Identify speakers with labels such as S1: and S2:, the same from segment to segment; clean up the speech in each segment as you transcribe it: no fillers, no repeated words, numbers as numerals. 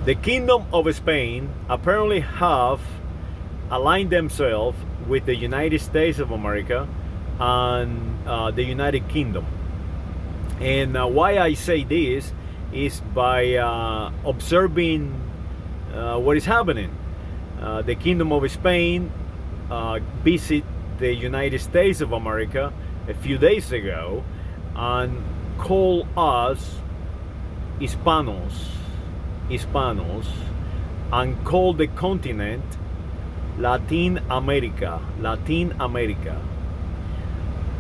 S1: The Kingdom of Spain apparently have aligned themselves with the United States of America and the United Kingdom. And why I say this is by observing what is happening. The Kingdom of Spain visit the United States of America a few days ago and call us Hispanos, and call the continent Latin America.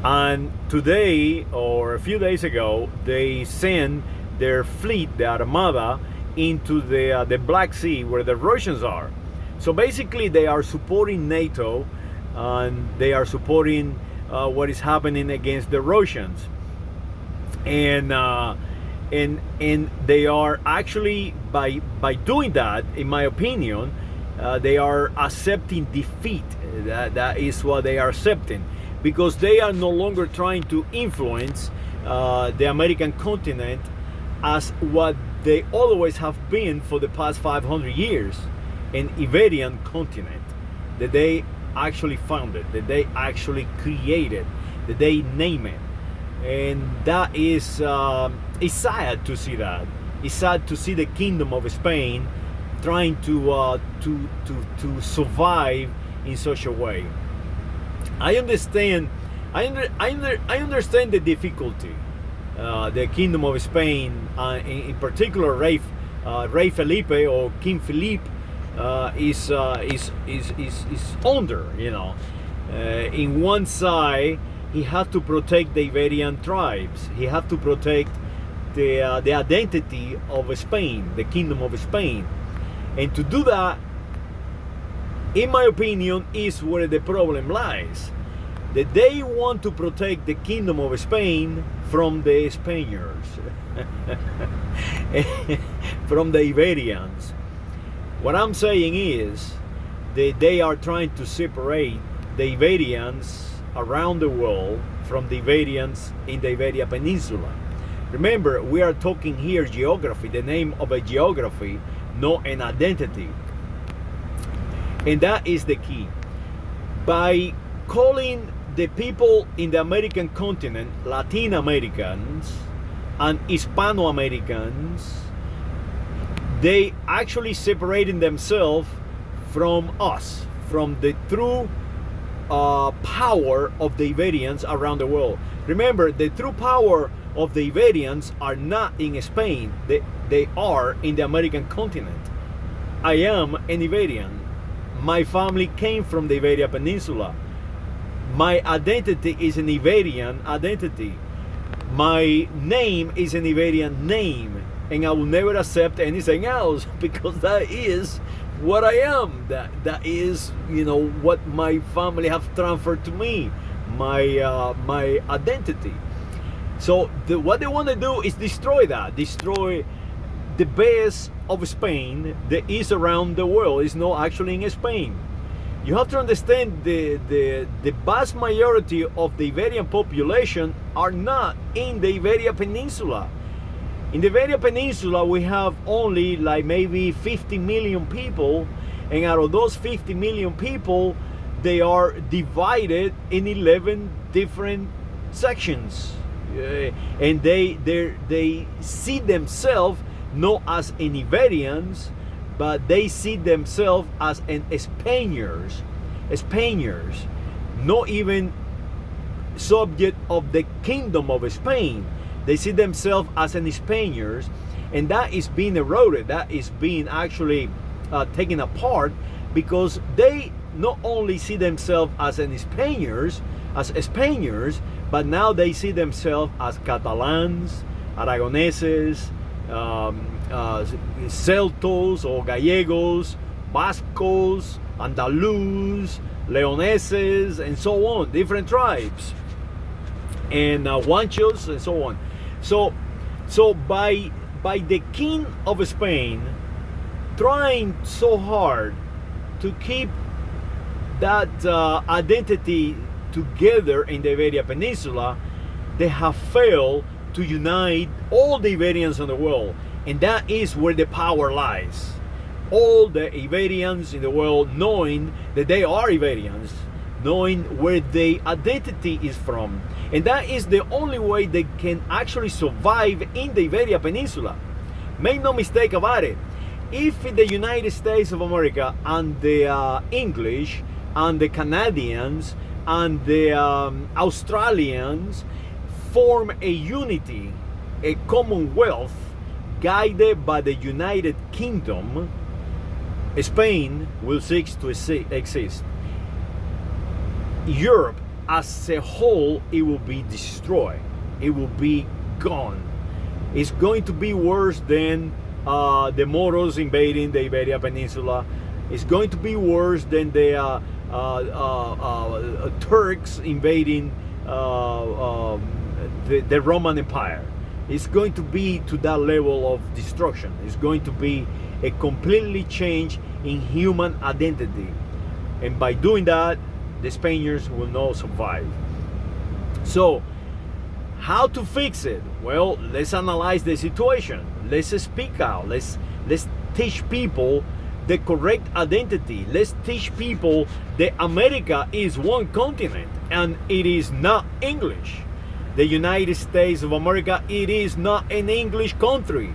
S1: And today, or a few days ago, they sent their fleet, the Armada, into the Black Sea where the Russians are. So basically, they are supporting NATO, and they are supporting what is happening against the Russians. And they are actually, by doing that, in my opinion, they are accepting defeat. That is what they are accepting, because they are no longer trying to influence the American continent as what they always have been for the past 500 years, an Iberian continent that they actually founded, that they actually created, that they name it. And that is it's sad to see that. It's sad to see the Kingdom of Spain trying to survive in such a way. I understand. I understand the difficulty. The Kingdom of Spain, in particular, Rey Felipe or King Philippe, is under. In one side, he has to protect the Iberian tribes. He has to protect the identity of Spain, the Kingdom of Spain. And to do that, in my opinion, is where the problem lies. That they want to protect the Kingdom of Spain from the Spaniards, from the Iberians. What I'm saying is that they are trying to separate the Iberians around the world from the Iberians in the Iberian Peninsula. Remember, we are talking here geography, the name of a geography, not an identity. And that is the key. By calling the people in the American continent Latin Americans and Hispano Americans, they actually separating themselves from us, from the true power of the Iberians around the world. Remember, the true power of the Iberians are not in Spain, they are in the American continent. I am an Iberian. My family came from the Iberian Peninsula. My identity is an Iberian identity. My name is an Iberian name, and I will never accept anything else, because that is what I am. That is, what my family have transferred to me, my identity. So what they want to do is destroy the base of Spain that is around the world. Is not actually in Spain. You have to understand the vast majority of the Iberian population are not in the Iberian Peninsula. In the Iberian Peninsula, we have only like maybe 50 million people, and out of those 50 million people, they are divided in 11 different sections, and they see themselves not as an Iberians, but they see themselves as an Spaniards, not even subject of the Kingdom of Spain. They see themselves as an Spaniards, and that is being eroded. That is being actually taken apart, because they not only see themselves as an Spaniards, but now they see themselves as Catalans, Aragoneses, Celtos or Gallegos, Vascos, Andalus, Leoneses, and so on, different tribes, and Guanchos, and so on. So by the King of Spain trying so hard to keep that identity together in the Iberian Peninsula, they have failed to unite all the Iberians in the world. And that is where the power lies. All the Iberians in the world knowing that they are Iberians, knowing where their identity is from. And that is the only way they can actually survive in the Iberian Peninsula. Make no mistake about it. If the United States of America and the English and the Canadians and the Australians form a unity, a commonwealth guided by the United Kingdom, Spain will cease to exist. Europe as a whole, it will be destroyed. It will be gone. It's going to be worse than the Moros invading the Iberian Peninsula. It's going to be worse than the Turks invading the Roman Empire. It's going to be to that level of destruction. It's going to be a completely change in human identity. And by doing that, the Spaniards will not survive. So, how to fix it? Well, let's analyze the situation. Let's speak out. Let's teach people the correct identity. Let's teach people that America is one continent and it is not English. The United States of America, it is not an English country.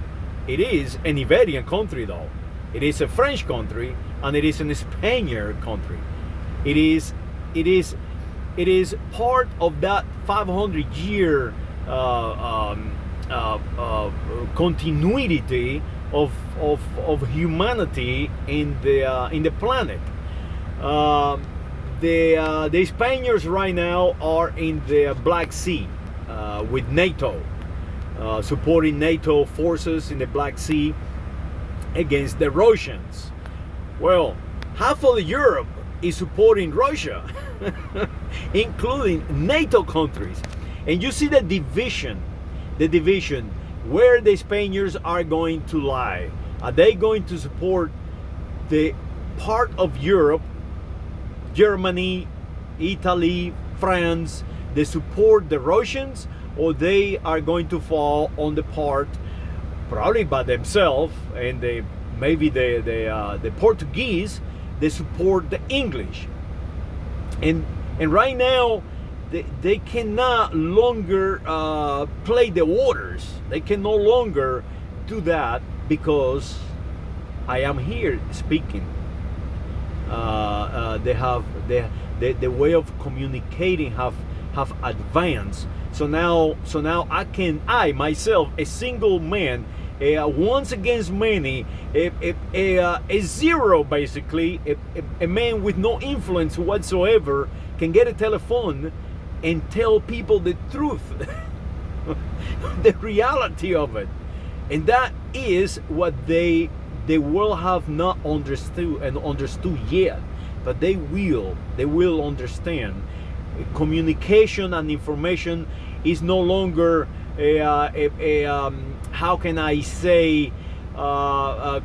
S1: It is an Iberian country though. It is a French country and it is a Spaniard country. It is part of that 500-year continuity of humanity in the planet. The Spaniards right now are in the Black Sea with NATO, supporting NATO forces in the Black Sea against the Russians. Well, half of Europe is supporting Russia, including NATO countries. And you see the division where the Spaniards are going to lie. Are they going to support the part of Europe, Germany, Italy, France, they support the Russians, or they are going to fall on the part, probably by themselves, and maybe the Portuguese, they support the English. And right now, they cannot longer play the waters. They can no longer do that because I am here speaking. They have the way of communicating have advanced. So now I myself, a single man, once against many, a zero basically, a man with no influence whatsoever can get a telephone and tell people the truth, the reality of it. And that is what the world have not understood yet, but they will understand. Communication and information is no longer how can I say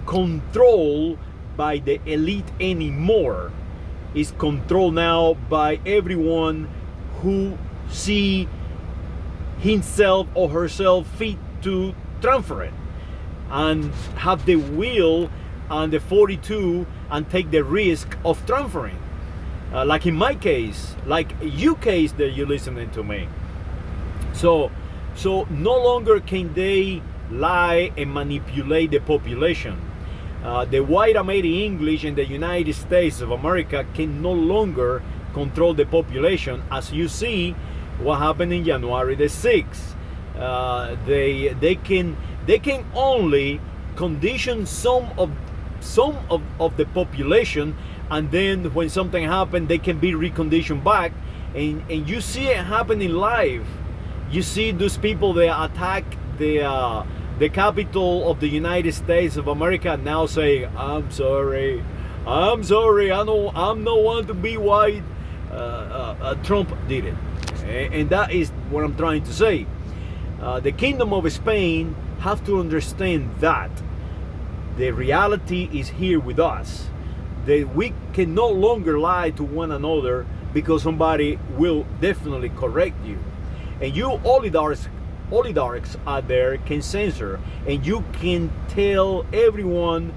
S1: control by the elite anymore. It's controlled now by everyone who see himself or herself fit to transfer it and have the will and the 42 and take the risk of transferring. Like in my case, like you case that you're listening to me. So no longer can they lie and manipulate the population. The white American English in the United States of America can no longer control the population, as you see what happened in January the 6th. They can only condition some of the population, and then when something happened, they can be reconditioned back, and you see it happening live. You see those people that attack the capital of the United States of America now saying, I'm sorry, I'm not one to be white. Trump did it, and that is what I'm trying to say. The Kingdom of Spain have to understand that the reality is here with us, that we can no longer lie to one another, because somebody will definitely correct you. And you oligarchs oligarchs out there can censor, and you can tell everyone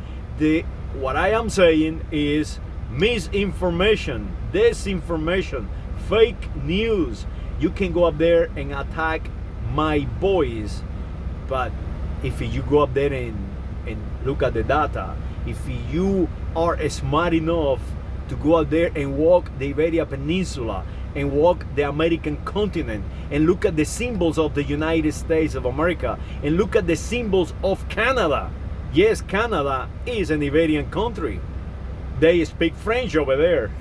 S1: what I am saying is misinformation, disinformation, fake news. You can go up there and attack my voice, but if you go up there and look at the data, if you are smart enough to go out there and walk the Iberian Peninsula and walk the American continent and look at the symbols of the United States of America and look at the symbols of Canada. Yes, Canada is an Iberian country. They speak French over there.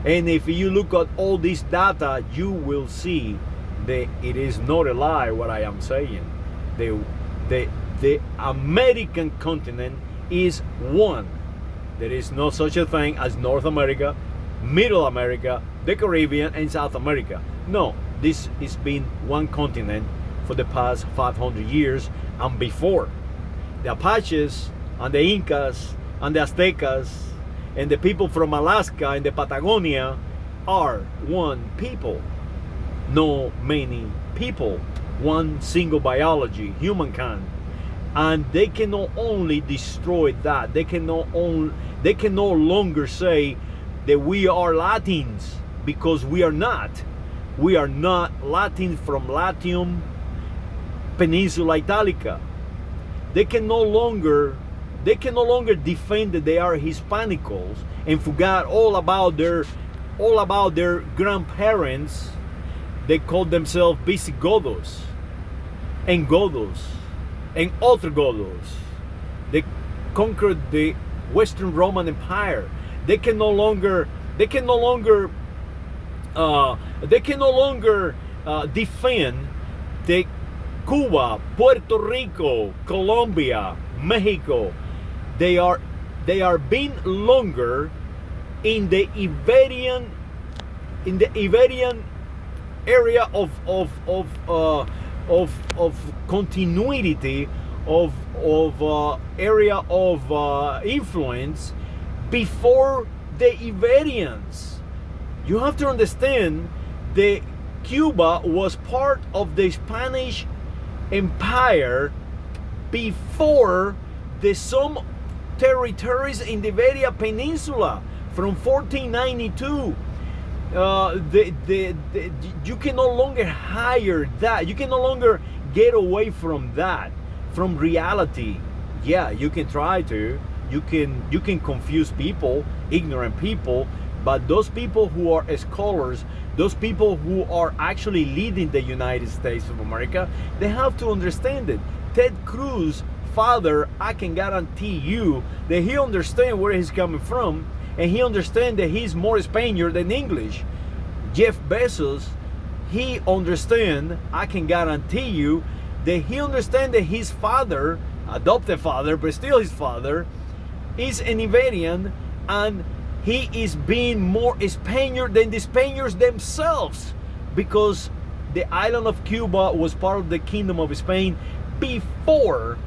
S1: And if you look at all this data, you will see that it is not a lie what I am saying. The American continent is one. There is no such a thing as North America, Middle America, the Caribbean, and South America. No, this has been one continent for the past 500 years and before. The Apaches and the Incas and the Aztecas and the people from Alaska and the Patagonia are one people. No many people, one single biology, humankind. And they can not only destroy that, they can no longer say that we are Latins, because we are not. We are not Latin from Latium, Peninsula Italica. They can no longer defend that they are Hispanicals and forgot all about their grandparents. They called themselves Visigodos and Godos and Ostrogoths. They conquered the Western Roman Empire. They can no longer defend the Cuba, Puerto Rico, Colombia, Mexico. They are being longer in the Iberian area of continuity of area of influence before the Iberians. You have to understand that Cuba was part of the Spanish Empire before some territories in the Iberian Peninsula from 1492. You can no longer hire that. You can no longer get away from that, from reality. Yeah, you can try to. You can confuse people, ignorant people, but those people who are scholars, those people who are actually leading the United States of America, they have to understand it. Ted Cruz, father, I can guarantee you that he understands where he's coming from, and he understands that he's more Spaniard than English. Jeff Bezos, he understands, I can guarantee you, that he understands that his father, adopted father, but still his father, is an Iberian, and he is being more Spaniard than the Spaniards themselves, because the island of Cuba was part of the Kingdom of Spain before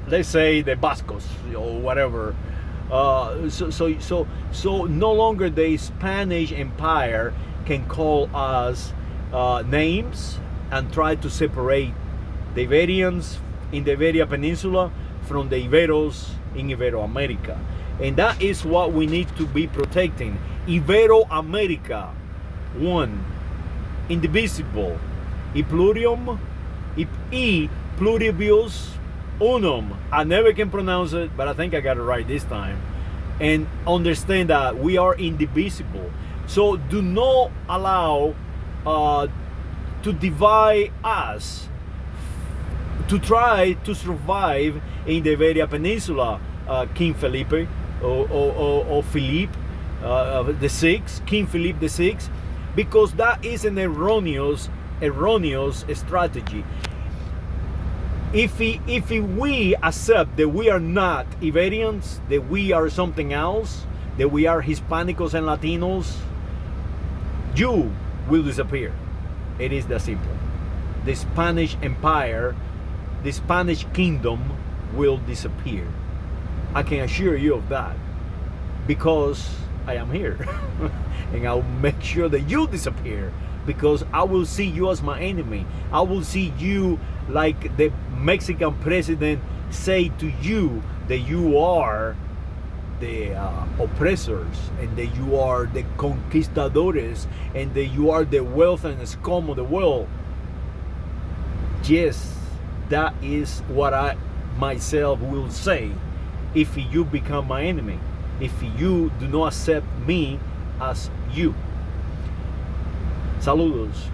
S1: let's say the Bascos or whatever. So no longer the Spanish Empire can call us names and try to separate the Iberians in the Iberian Peninsula from the Iberos in Iberoamerica. And that is what we need to be protecting. Iberoamerica, one, indivisible, e plurium, e pluribus unum. I never can pronounce it, but I think I got it right this time. And understand that we are indivisible. So do not allow to divide us to try to survive in the Iberian Peninsula, King Felipe or Philippe the Sixth, King Philippe the Sixth, because that is an erroneous strategy. If we accept that we are not Iberians, that we are something else, that we are Hispanicos and Latinos, you will disappear. It is that simple. The Spanish Empire, the Spanish Kingdom will disappear. I can assure you of that, because I am here. And I'll make sure that you disappear because I will see you as my enemy. I will see you like the Mexican president say to you that you are the oppressors, and that you are the conquistadores, and that you are the wealth and scum of the world. Yes, that is what I myself will say if you become my enemy, if you do not accept me as you. Saludos.